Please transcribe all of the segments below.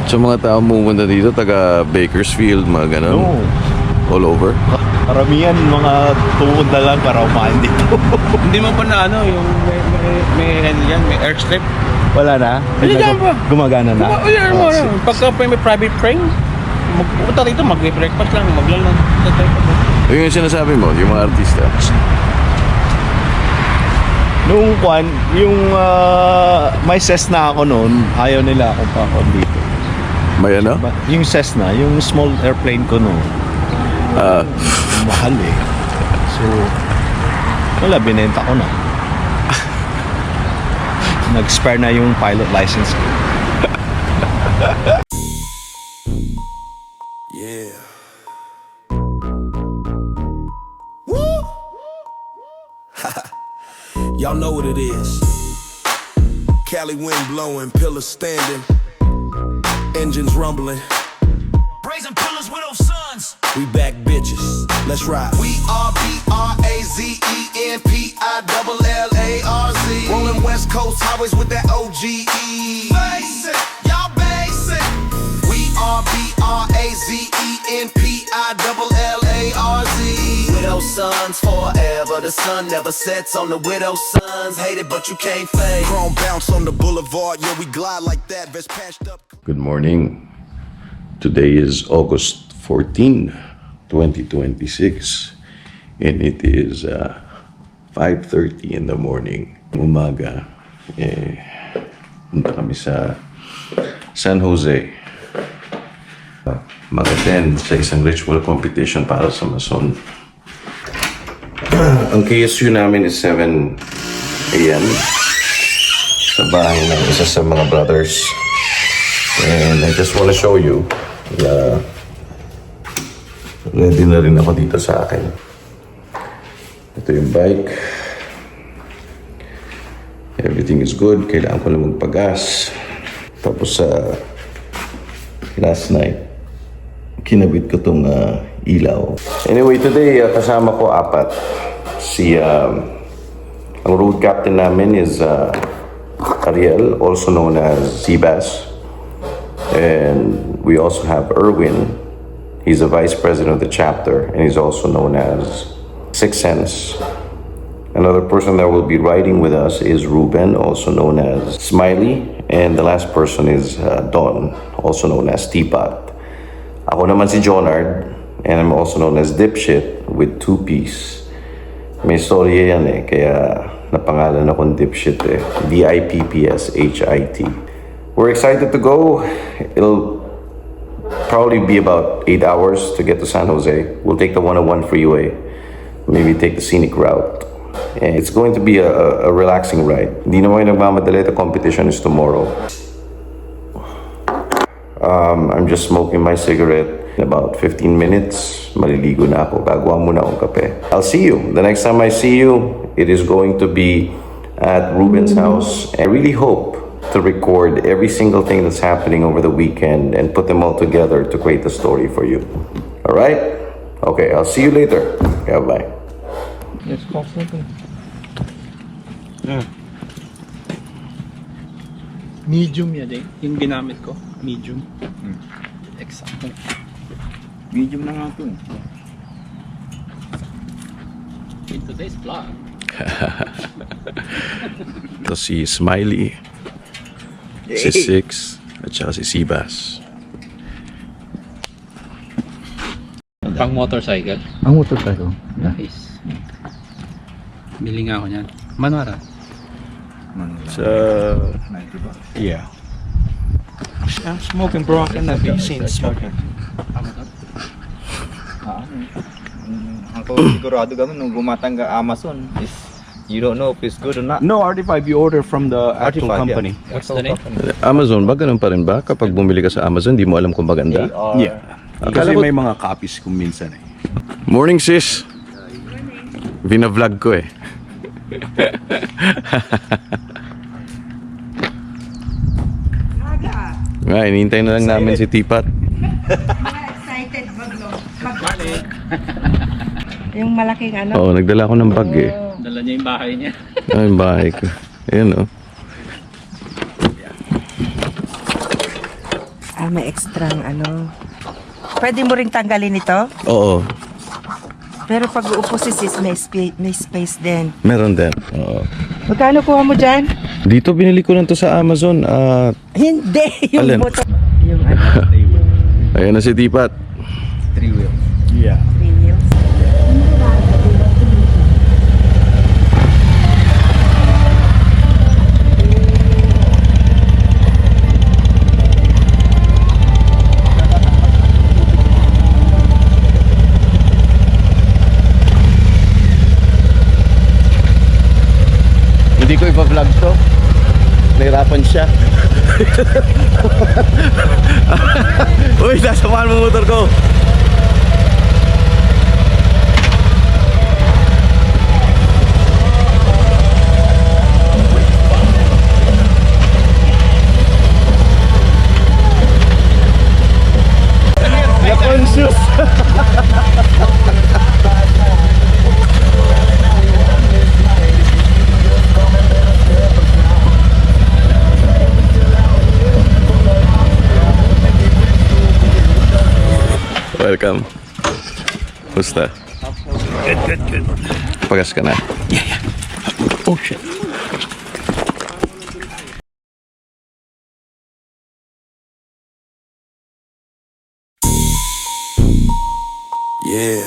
So mga tao pumunta dito, taga Bakersfield, mga ganun. No. All over. Karamihan mga pupunta lang para umain dito. Hindi mo pa na ano, yung may airstrip. Wala na? Hindi dyan pa. Gumagana na? Pagka may private plane, magpunta rito, mag-breakfast lang, maglalang. Yung sinasabi mo, yung mga artista. Noong may Cessna ako noon, ayaw nila ako pa ako dito. May ano? Yung Cessna, yung small airplane ko noon, mahal eh. So, wala, binenta ko na. Nag-expire na yung pilot license ko. Yeah. Woo! Y'all know what it is. Cali wind blowing, pillars standing, engines rumbling. Brazen Pillarz with those sons. We back bitches. Let's ride. We are BRAZENPILLARZ. Rolling West Coast highways with that OGE. Basic, y'all basic. We are BRAZENPILLARZ. Widow sons forever. The sun never sets on the widow sons. Hate it, but you can't fade. Chrome bounce on the boulevard. Yeah, we glide like that. Vest patched up. Good morning. Today is August 14, 2026. And it is 5:30 in the morning. Umaga. Punta kami sa San Jose. Mag-attend sa isang ritual competition para sa Mason. Ang KSU namin is 7 a.m. sa bahay ng isa sa mga brothers. And I just want to show you ready na rin ako dito sa akin. Ito yung bike. Everything is good. Kailangan ko lang magpagas. Tapos last night, kinabit ko tong ilaw. Anyway, today kasama ko 4. Ang road captain namin is Ariel, also known as Seabass. And we also have Erwin. He's the vice president of the chapter, and he's also known as Sixth Sense. Another person that will be riding with us is Ruben, also known as Smiley. And the last person is Don, also known as Teapot. Ako naman si Jonard, and I'm also known as Dipshit with 2 P's. May storya yan kaya napangalan akong Dipshit DIPPSHIT. We're excited to go. It'll probably be about 8 hours to get to San Jose. We'll take the 101 freeway, maybe take the scenic route. And it's going to be a relaxing ride. Hindi naman yung nagmamadali. The competition is tomorrow. I'm just smoking my cigarette. In about 15 minutes, maliligo na ako. Gagawa muna akong kape. I'll see you. The next time I see you, it is going to be at Ruben's house. I really hope to record every single thing that's happening over the weekend and put them all together to create the story for you. All right? Okay, I'll see you later. Okay, bye. Let's call something. Medium yan yung ginamit ko. Medium. Exacto. Medium na nga ito In today's vlog. Ito si Smiley, si Six, at saka si Seabass. Pang motorcycle. Ang motorcycle? Nice. Bili nga ako niyan. Manwara. Sa... Yeah. I'm smoking, bro. I cannot be seen smoking. Ako sigurado gano'n nung gumatang ka Amazon is you don't know if it's good or not. No, RD5 you order from the actual company. Yeah. What's the name? Amazon ba? Ganun pa rin ba? Kapag bumili ka sa Amazon, di mo alam kung maganda? Yeah. Kasi may mga copies kung minsan Morning, sis! Vina-vlog ko eh. Nga, inintay na lang namin si Tipat. Excited yung malaking ano. Oo, nagdala ko ng bag eh. Dala niya yung bahay niya. Ay, yung bahay ko. Ayan oh. may extrang ano. Pwede mo ring tanggalin ito? Oo, Pero pag uupo si sis, may space din. meron din. Oo. Magkano kuha mo dyan? Dito binili ko lang to sa Amazon. Hindi, yung Alin? motor. Yung ano, Ayan na si Tipat. 3 wheel. 3 wheels. Hindi ko ipa-vlog to. Nahirapan siya. Uy, nasamahan mo motor ko. Na-conscious. Welcome. Musta? Good. Pagas ka na. Oh shit. Yeah.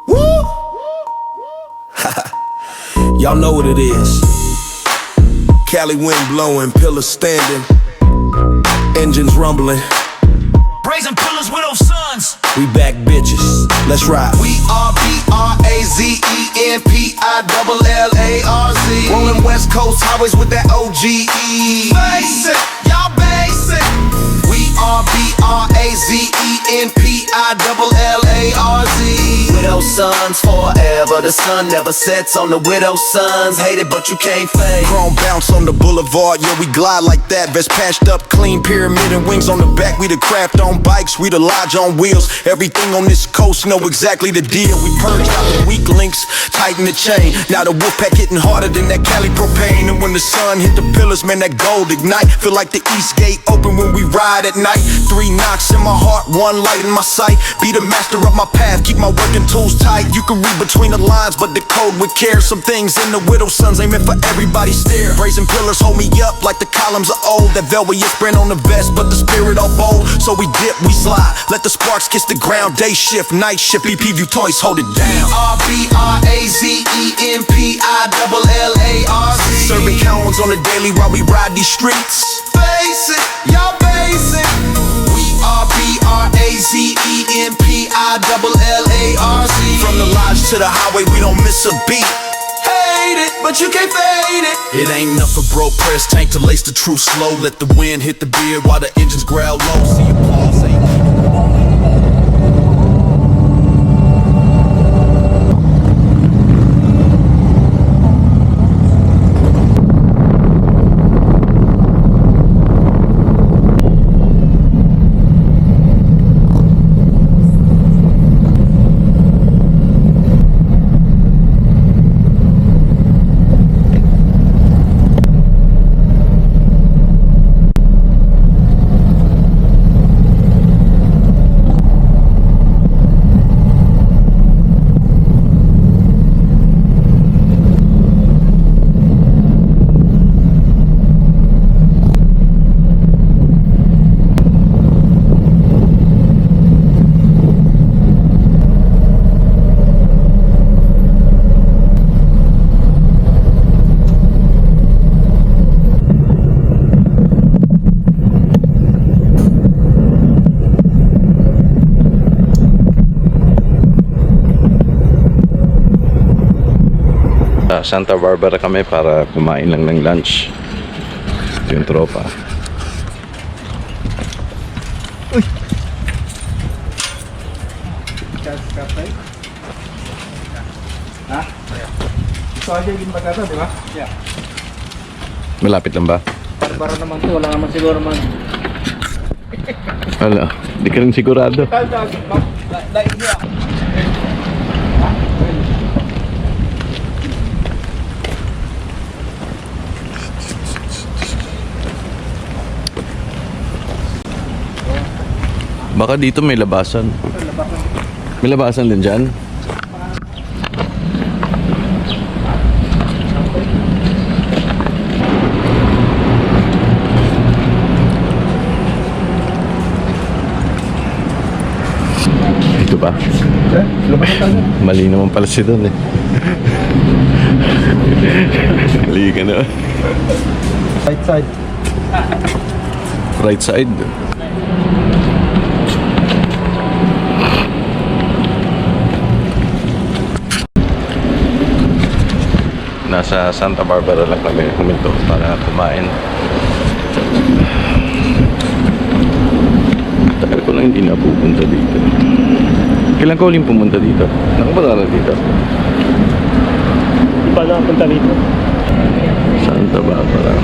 Woo! Y'all know what it is. Cali wind blowing, Pillarz standing, engines rumbling. Brazen Pillarz with those sons. We back bitches. Let's ride. We are BRAZENPILLARZ. Rolling West Coast highways with that OGE. Basic, y'all basic. We are BRAZENPILLARZ. Widow sons forever. The sun never sets on the widow sons. Hate it, but you can't fade. Chrome bounce on the boulevard. Yeah, we glide like that. Vest patched up, clean pyramid and wings on the back. We the craft on bikes. We the lodge on wheels. Everything on this coast know exactly the deal. We purge out the weak links, tighten the chain. Now the wolf pack hitting harder than that Cali propane. And when the sun hit the pillars, man, that gold ignite. Feel like the east gate open when we ride at night. 3 knocks in my heart, 1 light in my sight. Be the master of my path, keep my working tools tight. You can read between the lines, but the code with care. Some things in the widow sons ain't meant for everybody stare. Brazen pillars hold me up like the columns are old. That velvet print on the vest, but the spirit all bold. So we dip, we slide, let the sparks kiss the ground. Day shift, night shift, BP View toys hold it down. BRAZENPILLARZ. Serving cones on the daily while we ride these streets. Face it, y'all basic. We are BRAZENPILLARZ. From the lodge to the highway, we don't miss a beat. Hate it, but you can't fade it. It ain't enough for bro press tank to lace the truth slow. Let the wind hit the beard while the engines growl low. See you pause, Santa Barbara kami para kumain lang ng lunch. Ito yung tropa. Ha? Ito aja yung bagata, di ba? Yeah. Malapit lang ba? Para naman to, wala naman siguro man. Wala, di ka rin sigurado. Dahil niya. Baka dito may labasan. May labasan din dyan. Dito ba? Mali naman pala si Don eh. Mali ka na. Right side. Right side. Nasa Santa Barbara lang kami huminto para kumain. Tagal ko na hindi napupunta dito. Kailan ko uling pumunta dito? Nakapunta na dito. Di ba nakapunta rito? Santa Barbara.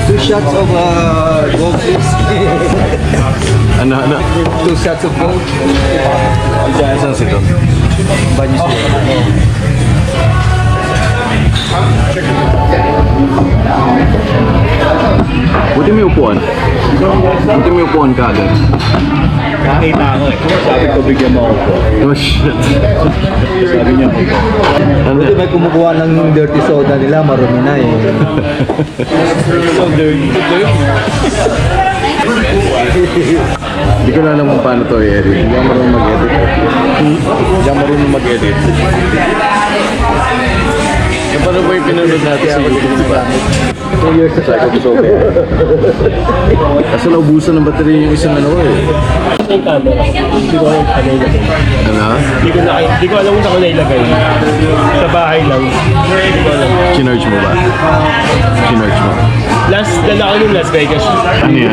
Two shots of gold, please. Ano? 2 shots of gold. Saan si Don? Banyo Buti may upuan. Buti may upuan ka agad. Nakita ako eh. Sabi ko bigyan mo ako po. Oh shit. Sabi niya ako po. Ano? Buti may kumukuha ng dirty soda nila, marumi na eh. So dirty. Hindi ko na alam kung paano to i-edit. Hindi ako marunong mag-edit. Hindi ako marunong mag-edit. E paano ba yung pinanood natin sa YouTube, di ba? 2 years na Sabi ko so kasi naubusan ng battery yung isang ano eh. Yung camera, hindi ko alam kung nailagay. Ano? Hindi ko alam kung saan ko nailagay. Sa bahay lang. Hindi ko alam. Kinarge mo ba? Kinarge mo. Last, dala ko yung Las Vegas. Ano yan?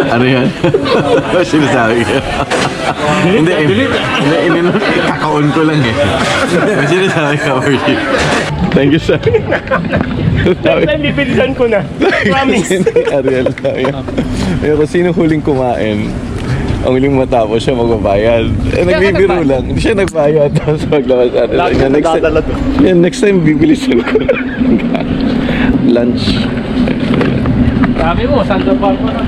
Ano yan? Sinasabi ko. Hindi, kakaon ko lang eh. Sinasabi ko. Thank you, sir. Next time, lipilisan ko na. Promise. Ariel tayo. Ayun, kung sino huling kumain, ang huling matapos siya magbabayad. Eh, nagbibiro lang. Hindi siya nagbayad. Tapos maglabas natin. Next time, bibilisan ko. Lunch. Sabi mo, Santa Barbara.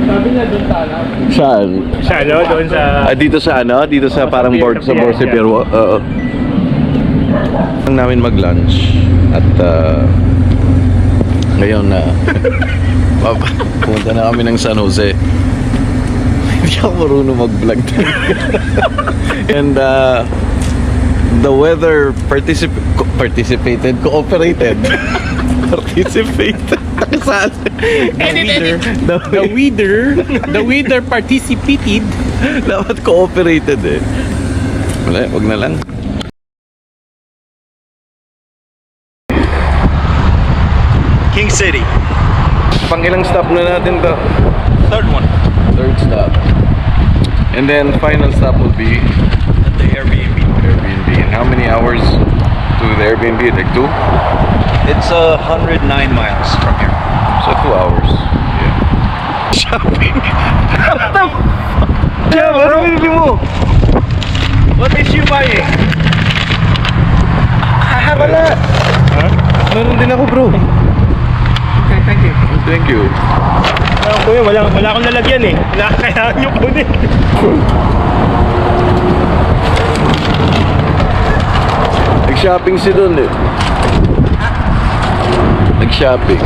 Sabi niya doon sana. Saan? Siya, no? Doon sa... Dito sa ano? Dito sa parang board sa Borse Pero. Oo. Ang namin mag-lunch at ngayon na pumunta na kami ng San Jose. Hindi ako marunong mag-vlog. And the weather cooperated. The weather participated. Dapat cooperated eh. Wala, wag na lang. King City. Pang ilang stop na natin to? Third one. Third stop. And then final stop will be At the Airbnb. Airbnb. And how many hours to the Airbnb? Like 2? It's 109 miles from here. So 2 hours. Yeah. Shopping. What the fuck? Yeah, ano binibili mo? What is you buying? I have a lot. Huh? Meron din ako, bro. Okay, thank you. Thank you. Kuya, wala akong lalagyan eh. Kailangan nyo kunin. Nag-shopping si Don eh. Nag-shopping.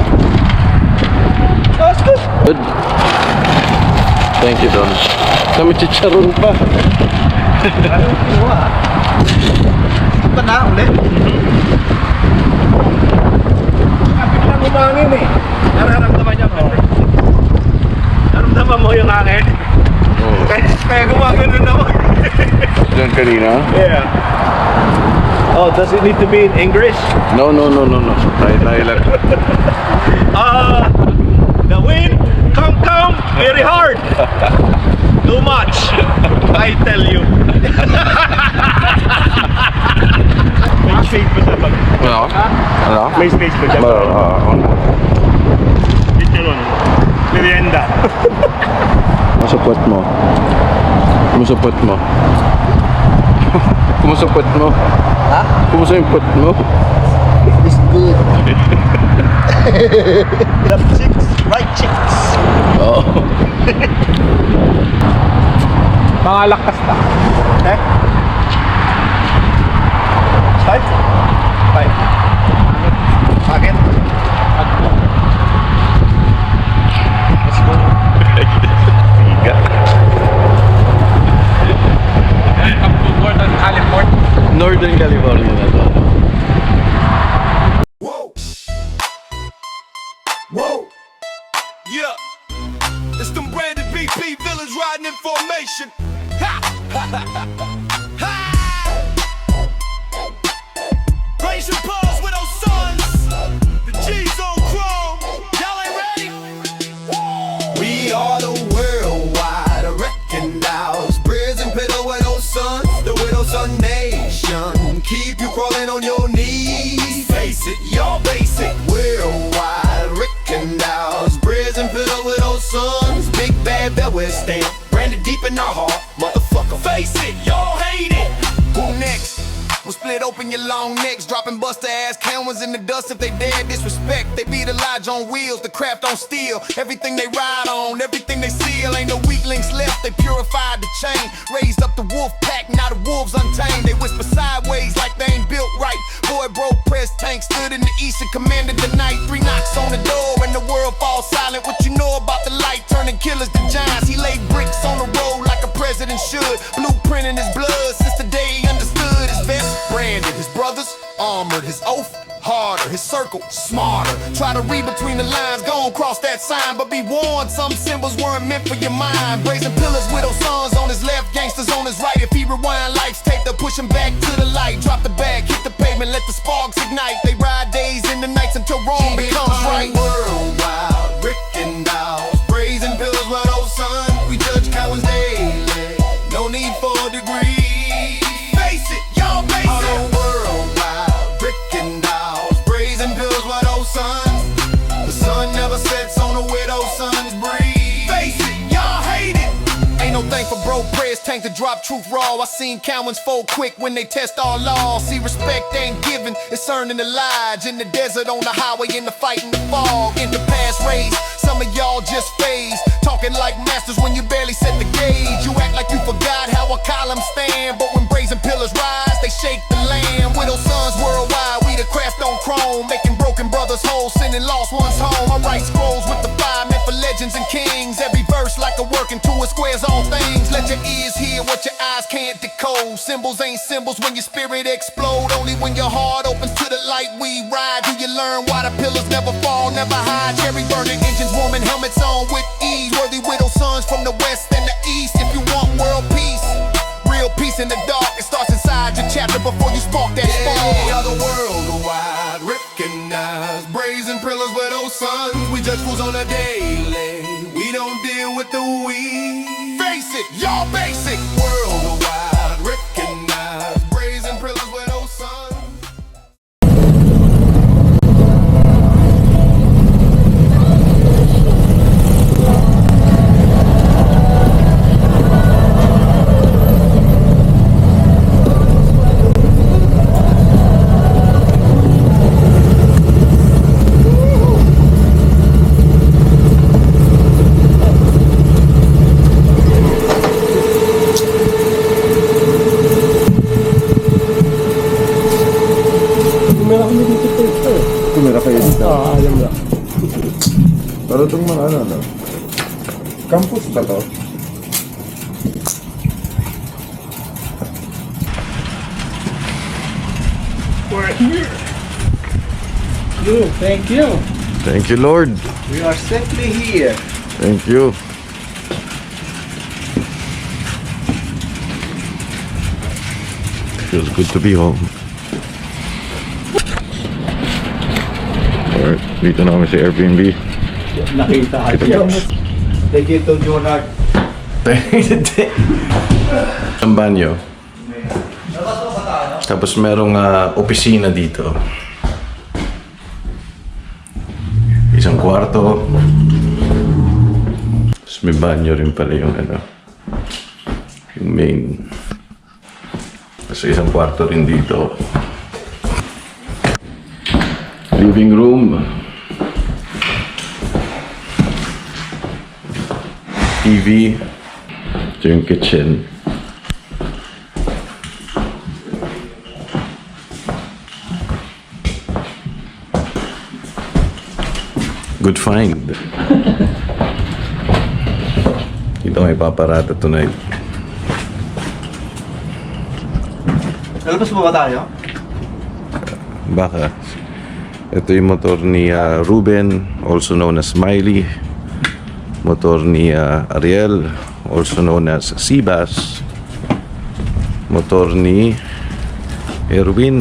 That's good. Good. Thank you, Don. Kami chicharon pa. Ito na ulit. Biglang umangin eh. Nararamdaman niya mo. Naramdaman mo yung hangin? Oh. Kaya gumagano ako. Don kanina? Yeah. Oh, does it need to be in English? No. Tayo lang. The wind come very hard. Too much. I tell you. May space pa sa bag. Ano? Ano? May space pa siya. Dito nun. Merienda. Masupot mo. Kumusta put mo? Ha? Kumusta yung put mo? It's good. Left chicks, right chicks. Oo. Mga lakas ta. Okay? Start? Five. Bakit? Let's go. Tiga. Northern California. Northern California na to. Whoa. Whoa. Yeah. It's them branded BP villains riding in formation. Ha! Ha! Brazen Pillarz with those sons. The G's on chrome. Y'all ain't ready? We are the worldwide recognized Brazen Pillarz with those sons. The widow son nation. Keep you crawling on your knees. Face it, y'all basic. Worldwide recognized Brazen Pillarz with those sons. Big bad velvet stamp. Branded deep in our heart. Motherfucker, face it, y'all hate it. Who next? We'll split open your long necks, dropping buster ass cameras in the dust if they dare disrespect. They be the lodge on wheels, the craft on steel. Everything they ride on, everything they seal. Ain't no weak links left, they purified the chain. Raised up the wolf pack, now the wolves untamed. They whisper sideways like they ain't built right. Boy broke press tank, stood in the east and commanded the night. 3 knocks on the door and the world falls silent. What you know about the light, turning killers to giants. He laid bricks on the road like a president should. Blueprint in his blood since the day he understood. His vest branded, his brothers armored, his oath harder, his circle smarter. Try to read between the lines, go and cross that sign, but be warned, some symbols weren't meant for your mind. Brazen Pillarz, widow sons on his left, gangsters on his right. If he rewind life's tape, they'll push him back to the light. Drop the bag, hit the pavement, let the sparks ignite. They ride days and the nights until wrong becomes right. Worldwide, Rick and Dolls, Brazen Pillarz, widow sons. We judge cowards daily, no need for a degree. Face it, y'all face it. All worldwide, Rick and Dolls, Brazen Pillarz, widow sons. The sun never sets on a widow son's breeze. Face it, y'all hate it. Ain't no thing for bro prayers, tank to drop truth raw. I seen cowards fold quick when they test all laws. See respect ain't given, it's earned in the lodge. In the desert, on the highway, in the fight, in the fog. In the past race, some of y'all just phase. Talking like masters when you barely set the gauge. You act like you forgot how a column stand. But when Brazen Pillarz rise, they shake the land. Widow sons worldwide, we the craft on chrome. Making broken brothers whole, sending lost ones home. I write scrolls with the fire meant for legends and kings. Every verse like a working to a squares on things. Let your ears hear what your eyes can't decode. Symbols ain't symbols when your spirit explode. Only when your heart opens to the light we ride. Do you learn why the pillars never fall, never hide? Cherry burning engines, warming helmets on with ease. Worthy widow sons from the west and the east. If you want world peace, real peace in the dark, it starts inside your chapter before you spark that spark. Yeah, the worldwide recognized Brazen Pillarz, widow sons. We judge fools on a daily. We don't deal with the we. Face it, y'all basic. Worldwide recognized Brazen Pillarz, widow sons. Tumira kayo dito? Alam na. Pero itong mga ano? Campus ba to? We're here. Thank you. Thank you, Lord. We are safely here. Thank you. Feels good to be home. Alright, dito na kami sa Airbnb. Nakita ka. Thank you to Jonard. Ang banyo. Tapos merong opisina dito. Isang kwarto. Tapos may banyo rin pala yung ano, yung main. So isang kwarto rin dito. Living room. TV. Ito yung kitchen. Good find. Ito may paparata tonight. Lalabas mo ba tayo? Baka. Ito yung motor ni Ruben, also known as Smiley. Motor ni Ariel, also known as Seabass. Motor ni Erwin,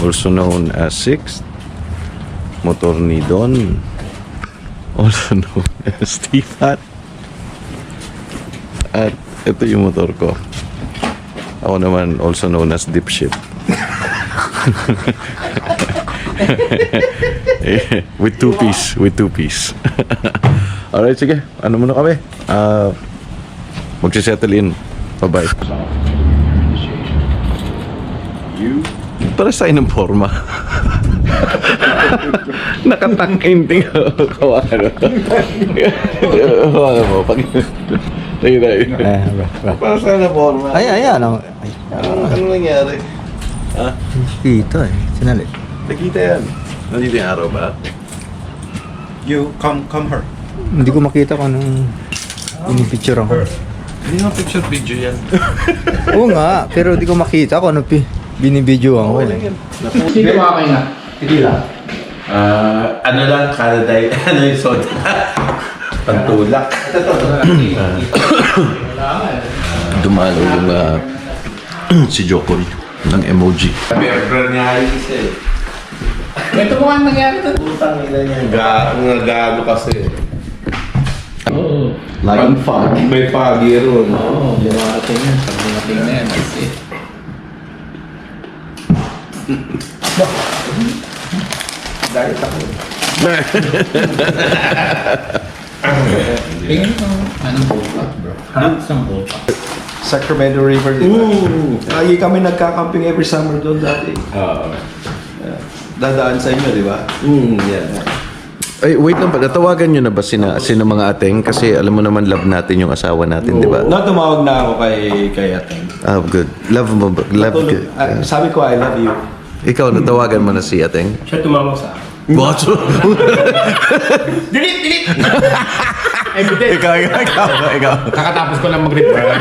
also known as Sixth. Motor ni Don, also known as Stefan. At ito yung motor ko. Ako naman, also known as Dipshit. With two piece. Alright, sige. Ano muna kami? Magsisettle in. Bye-bye. You? Para sa ng forma. Nakatangkinting kawan. Kawan mo. Tayo. Para sa ng forma. Ano nangyari? Dito sinali. Nakita yan. Nandito yung araw ba? You come her. Hindi ko makita kung anong pinipicture ako. Hindi nga picture video yan. Oo nga, pero hindi ko makita kung ano binibidyo ako. Sige mga kayo na. Tequila. Ano lang, Kaladay, ano yung soda? Pantulak. Dumalo yung si Jokoy ng emoji. Pepper niya isa eh. Ito mo ang nangyari ito. Putang ina niya. Gano kasi. Oo. Like fog. May pagi ron. Oo. Lumating yan. Pag lumating na yan. I see. Dahil ako. Tingin mo. Anong bullpack bro? Isang bullpack. Sacramento River, di ba? Lagi kami nagkakamping every summer doon dati. Dadaan sa inyo, di ba? Yeah. Ay, wait lang pala. Tawagan nyo na ba sina mga ateng? Kasi alam mo naman, love natin yung asawa natin, di ba? No, tumawag na ako kay Ateng. Ah, good. Love mo ba? Love good. Sabi ko, I love you. Ikaw, natawagan mo na si ateng? Siya tumawag sa akin. What? Delete! Ikaw. Kakatapos ko lang mag-report.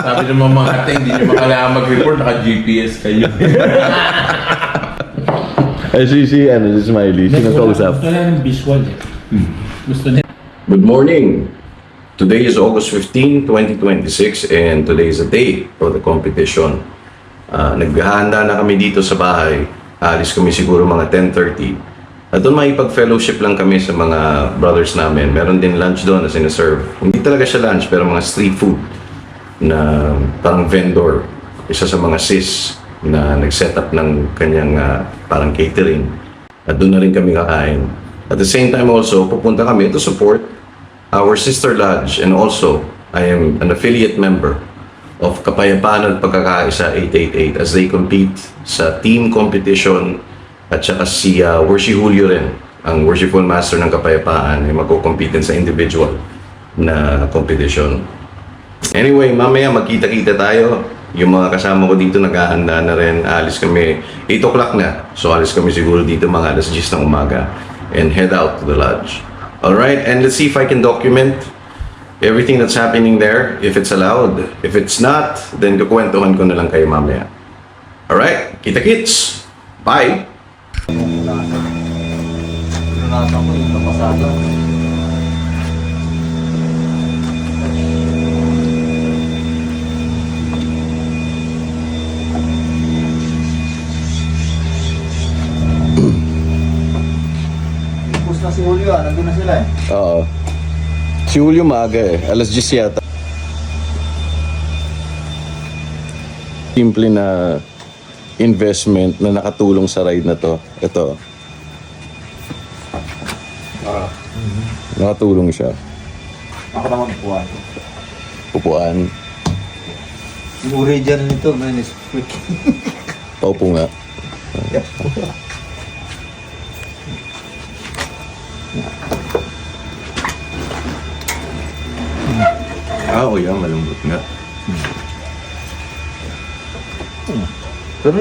Sabi ng mga ate, hindi nyo makailangan mag-report, naka-GPS kayo. Ay, si Smiley. Sino kausap? Gusto na ng visual eh. Gusto na. Good morning. Today is August 15, 2026 and today is the day for the competition. Naghahanda na kami dito sa bahay. Alis kami siguro mga 10:30. At doon makipag-fellowship lang kami sa mga brothers namin. Meron din lunch doon na sinaserve. Hindi talaga siya lunch pero mga street food na parang vendor. Isa sa mga sis na nag-set up ng kanyang parang catering. At doon na rin kami kakain. At the same time also, pupunta kami to support our sister lodge and also I am an affiliate member of Kapayapaan at Pagkakaisa 888 as they compete sa team competition at saka si Worship Julio rin, ang Worshipful Master ng Kapayapaan ay magko-compete din sa individual na competition. Anyway, mamaya magkita-kita tayo. Yung mga kasama ko dito naghahanda na rin. Alis kami 8 o'clock na. So alis kami siguro dito mga alas 10 ng umaga and head out to the lodge. Alright, and let's see if I can document everything that's happening there, if it's allowed. If it's not, then kukwentuhan ko na lang kayo mamaya. Alright, kita-kits! Bye! Nasa ko yung napasado. Push na si Julio, nandun na sila eh. Oo. Si Julio maaga eh. Alas 10 yata. Simple na investment na nakatulong sa ride na to. Ito. Nakatulong siya. Ako naman buwan. Upuan. Yung original nito, man, is quick. Paupo nga. Oo, yan. Malambot nga. Pero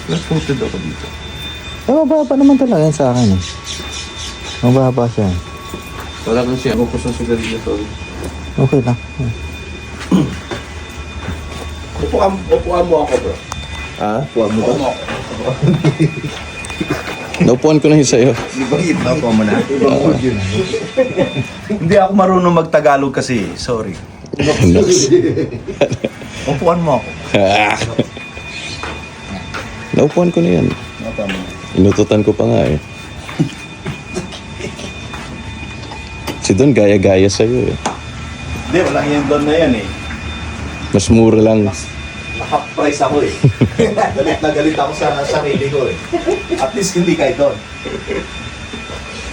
nag-posted ako dito. Mababa naman talaga yan sa akin. Mababa siya. Wala kang siya. Ako sa sigarilyo, sorry. Okay lang. Upuan mo ako, bro. Ha? Huwag mo ba? Naupuan ko na yun sa'yo. Di ba ito mo na? Hindi ako marunong mag-Tagalog kasi. Sorry. Upuan mo ako. Naupuan ko na yan. Inututan ko pa nga eh. Si Don gaya-gaya sa'yo eh. Hindi, walang yung doon na yan eh. Mas mura lang. Half price ako eh. Galit na galit ako sa sarili ko eh. At least hindi kay doon.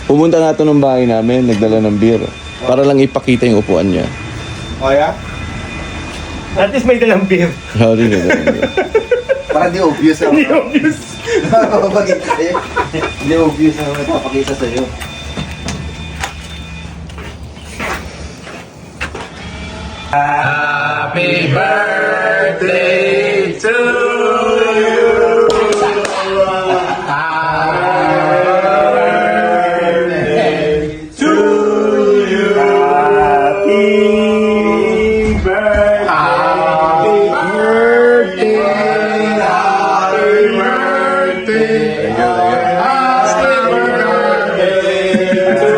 Pumunta nga ito ng bahay namin, nagdala ng beer. Para lang ipakita yung upuan niya. O ya? At least may dalang beer. How rin yun? Para di obvious ako. Hindi obvious. Napapakita sa'yo. Hindi obvious ako napapakita sa'yo. Happy birthday to you. Happy birthday to you. Happy birthday. Happy birthday. Happy birthday. Happy birthday to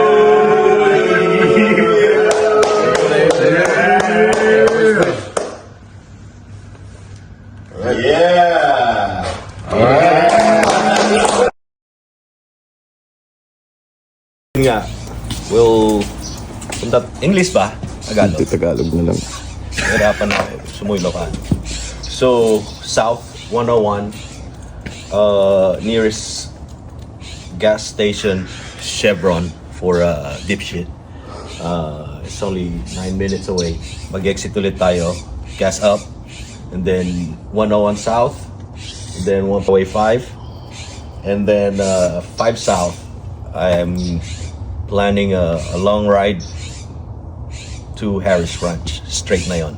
yeah. Nga, will punta English ba? Tagalog. Tagalog na lang. Hirapan ako. Sumuilo ka. So, South 101, nearest gas station, Chevron for dipshit. It's only 9 minutes away. Mag-exit ulit tayo. Gas up. And then 101 South. And then 1 5. And then 5 South. I'm planning a long ride to Harris Ranch. Straight na yon.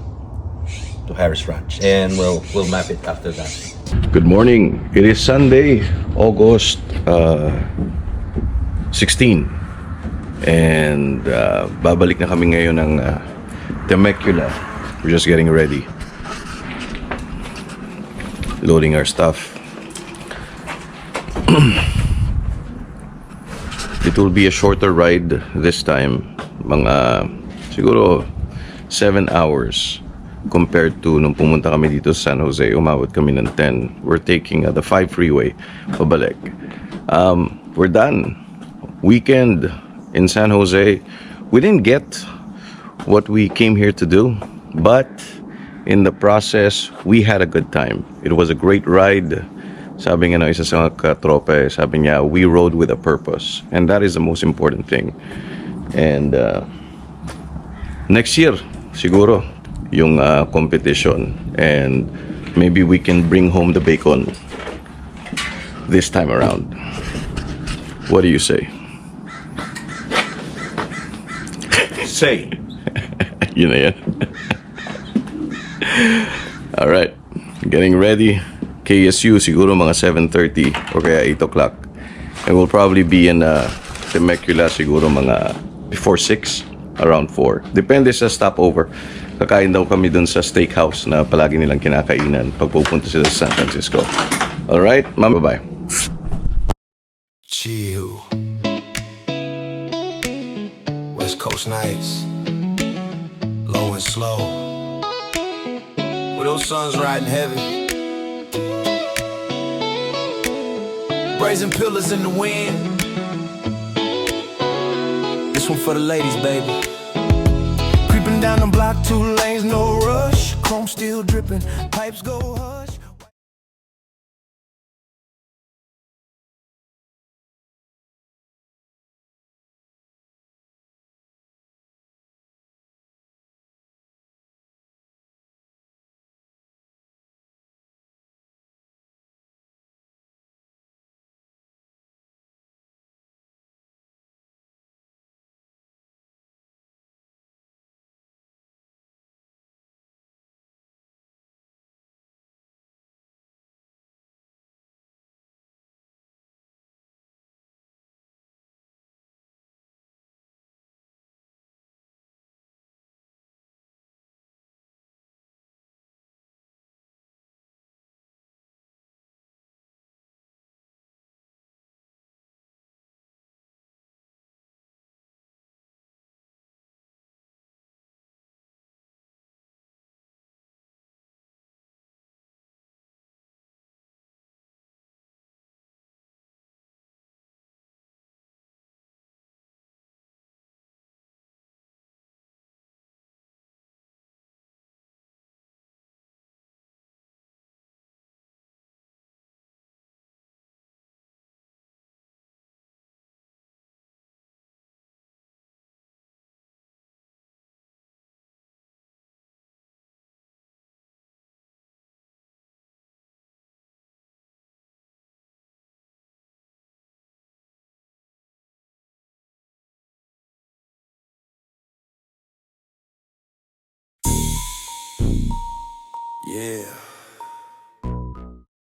To Harris Ranch. And we'll map it after that. Good morning. It is Sunday, August 16. And babalik na kami ngayon ng Temecula. We're just getting ready. Loading our stuff. It will be a shorter ride this time. Mga siguro 7 hours compared to nung pumunta kami dito sa San Jose. Umabot kami ng 10. We're taking the 5 freeway pabalik. We're done. Weekend in San Jose. We didn't get what we came here to do, but in the process, we had a good time. It was a great ride. Sabi nga ng isa sa katropa, sabi niya, we rode with a purpose. And that is the most important thing. And next year, siguro, yung competition. And maybe we can bring home the bacon this time around. What do you say? Say. Yun na yan. Alright, getting ready. KSU siguro mga 7:30 or kaya 8 o'clock. And we'll probably be in Temecula siguro mga before 6, around 4. Depende sa stopover. Kakain daw kami dun sa steakhouse na palagi nilang kinakainan pag pupunta sila sa San Francisco. Alright, ma'am, bye-bye. Chill. West Coast nights. Low and slow. With those suns riding heavy. Brazen pillars in the wind. This one for the ladies, baby. Creeping down the block, 2 lanes, no rush. Chrome still dripping, pipes go hush. Yeah.